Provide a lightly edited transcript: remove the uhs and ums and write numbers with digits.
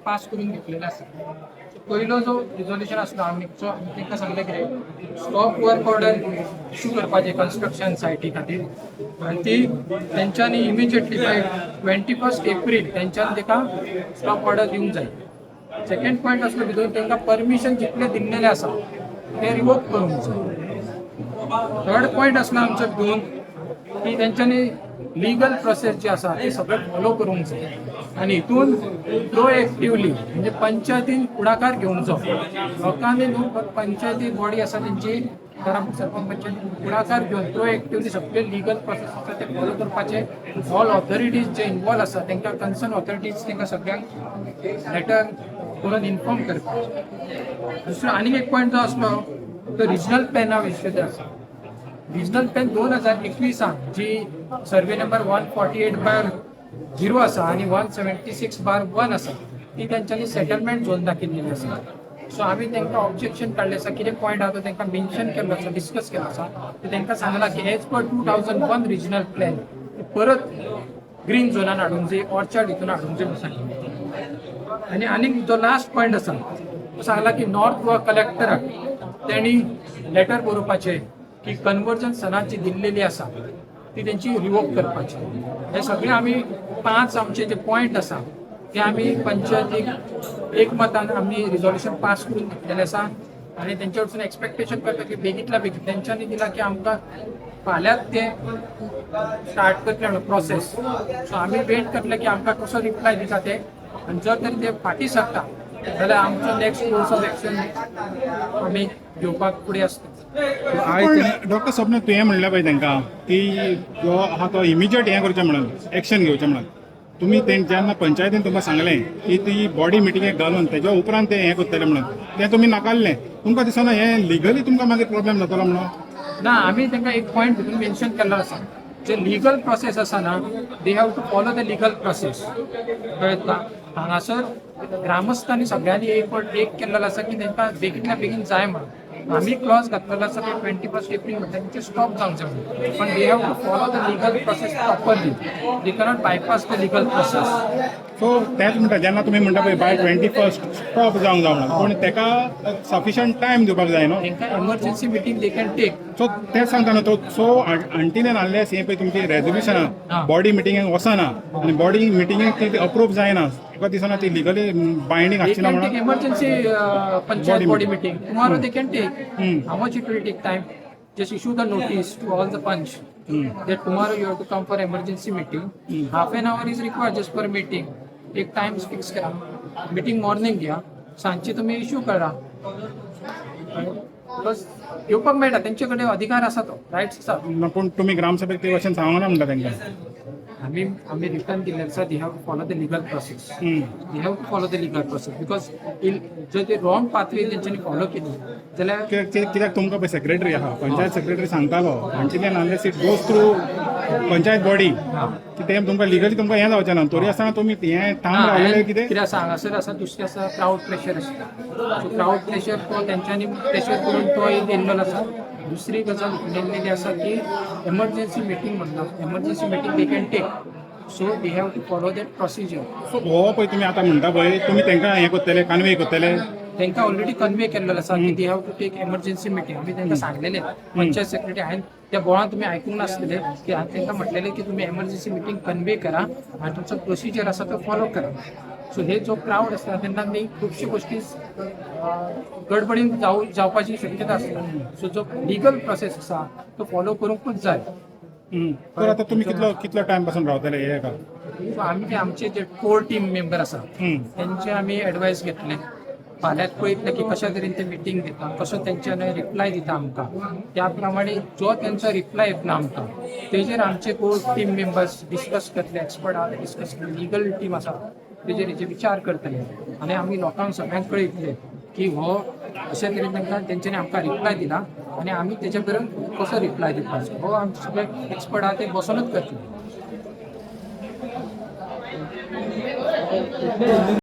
Pass करून घेतलेले आसा. पयलो जो रिझोल्युशन आसलो आमी तांकां सांगलें कितें स्टॉप वर्क ऑर्डर इश्यू करपाचें कन्स्ट्रक्शन सायटी खातीर आनी ती तेंच्यांनी इमिजिएटली बाय 21 एप्रील तेंच्यांनी ताका स्टॉप ऑर्डर दिवंक जाय. सेकंड पॉयंट आसलो भितर तांकां परमिशन जितलें दिल्लेलें आसा तें रिवोक करूंक जाय. थर्ड पॉयंट आसलो आमचो भितर की तेंच्यांनी लिगल प्रोसेस जी आसा ती सगळें फॉलो करूंक जाय आनी हितून प्रोएक्टिवली म्हणजे पंचायतीन फुडाकार घेवचो. लोकांनी न्हू पंचायती बॉडी आसा तेंची सरपंच पंचायती फुडाकार घेवन प्रोएक्टिवली सगळे लिगल प्रोसेस आसा ते फॉलो करपाचे. ऑल ऑथॉरिटीज जे इन्वॉल्व आसा तांकां कन्सर्न ऑथॉरिटीज तांकां सगळ्यांक लेटर करून इन्फॉर्म करपाचे. दुसरो आनीक एक पॉयंट जो आसलो तो रिजनल प्लॅना विशीं आसा. रिजनल प्लॅन 2021 जी सर्वे नंबर 148/0 आसा आणि 176/1 आसा ती तेंच्यांनी सेटलमेंट झोन दाखयिल्ली आसा. सो आमी तांकां ऑब्जेक्शन काडलें आसा. कितें पॉयंट आहा तो तांकां मेन्शन केल्लो आसा, डिस्कस केलो आसा. तांकां सांगलां की एज पर 2001 रिजनल प्लॅन परत ग्रीन झोनान हाडूंक जाय, ऑर्चर्ड हितून हाडूंक जाय म्हणून सांगिल्लें. आनीक जो लास्ट पॉयंट आसा तो सांगला की नॉर्थ गोवा कलेक्टराक तेणी लेटर बरोवपाचें की कन्वर्जन सनाची दिल्लेली आसा ती तेंची रिवोक करपाची. हे सगळे आमी 5 आमचे जे पॉयंट आसा ते आमी पंचायतीक एकमतान आमी रिझोल्युशन पास करून घेतलेलें आसा आनी तेंचे कडसून एक्सपेक्टेशन करता की बेगींतल्या बेगीन तेंच्यांनी दिला की आमकां फाल्यांच ते स्टार्ट करतले म्हणून प्रोसेस. सो आमी वेट करतले की आमकां कसो रिप्लाय दिता ते आनी जर तरी ते फाटीं सरता जाल्यार आमचो नेक्स्ट कोर्स ऑफ एक्शन आमी घेवपाक फुडें आसता. डॉक्टर स्वप्न तुवें म्हणलें पळय तांकां की जो आहा तो इमिजिएट हें करचें म्हणून एक्शन घेवचें म्हणून तुमी जेन्ना पंचायतीन तुमकां सांगलें की ती बॉडी मिटिंगेक घालून तेज्या उपरांत तें हें करतलें म्हणून तें तुमी नाकारलें. तुमकां दिसना हें लिगली तुमकां मागीर प्रॉब्लेम जातलो म्हणून? ना, आमी तांकां एक पॉयंट भितर मेन्शन केल्लो आसा. जे लिगल प्रोसेस आसा ना they have to follow the legal process. कळ्ळें? हांगासर ग्रामस्थांनी सगळ्यांनी एक केल्लो आसा की तांकां बेगींतल्या बेगीन जाय म्हणून. आमी क्लॉज घातलेलो आसा की 21 एप्रील म्हणटा तेंचे स्टॉप जावंक जाय म्हणून. पण they have to follow the legal process properly. They cannot bypass the legal process. So तेच म्हणटा जेन्ना तुमी म्हणटा पळय बाय 21 स्टॉप जावंक जाय म्हणून पूण ताका सफिशंट टायम दिवपाक जाय न्हू. तांकां emergency meeting they can take. So तेच सांगता न्हू तो. सो अंटील अनलेस हें पळय तुमची रेजोल्युशनां बॉडी मिटिंगेक वचना आनी बॉडी मिटिंगेक ती अप्रूव जायना तुका दिसना ती लिगली बायंडींग आसची ना म्हणून? Emergency panchayat body meeting tomorrow they can take. How much it will take time? Just issue the notice to all the punch that tomorrow you have to come for emergency meeting. Half an hour is required just for meeting. एक time fix करा. Meeting morning घ्या, सांजची तुम्ही issue करा. बस येवपाक मेळटा, तेंचे कडेन अधिकार आसा तो, रायट्स आसा. पूण तुमी ग्रामसभेक ते भाशेन सांगना म्हणटा तांकां. आम्ही रिटर्न दिले आसा. They have to follow the legal process. They have to follow the legal process because जर ते रॉंग पाथवे तेंच्यांनी फॉलो केली जाल्यार कित्याक तुमकां पळय सेक्रेटरी आहा, पंचायत सेक्रेटरी सांगतालो until unless it goes through panchayat body की ते तुमकां लिगली तुमकां हें जावचें ना. तरी आसतना तुमी हें ठाम रावलें कितें? कित्याक हांगासर आसा दुसरें आसा क्राउड प्रेशर आसता. सो क्राउड प्रेशर तो तेंच्यांनी प्रेशर करून तो एक येल्लो आसा. दुसरी गजाल उलयल्लेली आसा की एमर्जन्सी मिटींग म्हणटा. Emergency meeting they can take. So they have to follow that procedure. So हो पळय तुमी आतां म्हणटा पळय तुमी तांकां हें करतले, कन्वे करतले? तांकां ऑलरेडी कन्वे केल्लो आसा की they have to take emergency meeting. आमी तांकां सांगलेलें पंचायत सेक्रेटरी हांवें त्या बोळान तुमी आयकूंक नासलेले की हांवें तांकां म्हटलेलें की तुमी एमर्जन्सी मिटींग कन्वे करा आनी तुमचो प्रोसिजर आसा तो फॉलो करा. सो हे जो क्राऊड आसता तेन्ना न्ही खुबश्यो गोश्टी गडबडीन जावपाची शक्यता आसता. सो जो लिगल प्रोसेस आसा तो फॉलो करूंकूच जाय. तर आतां तुमी कितलो टायम पासून रावतले हे हेका? सो आमी आमचे जे कोर टीम मेंबर आसा तेंचे आमी एडवायस घेतले. फाल्यां पळयतले की कशा तरेन ते मिटींग दिता, कसो तेंच्यानी रिप्लाय दिता आमकां. त्या प्रमाणे जो तेंचो रिप्लाय येतलो आमकां तेजेर आमचे कोर टीम मेंबर्स डिस्कस करतले. एक्सपर्ट आहा ते डिस्कस करतले. लिगल टीम आसा तेजेर हेचे विचार करतले आनी आमी लोकांक सगळ्यांक कळयतले की हो अशे तरेन तांकां तेंच्यांनी आमकां रिप्लाय दिला आनी आमी तेजे कडेन कसो रिप्लाय दिवपाचो हो आमचे सगळे एक्सपर्ट आहा ते बसूनच करतले.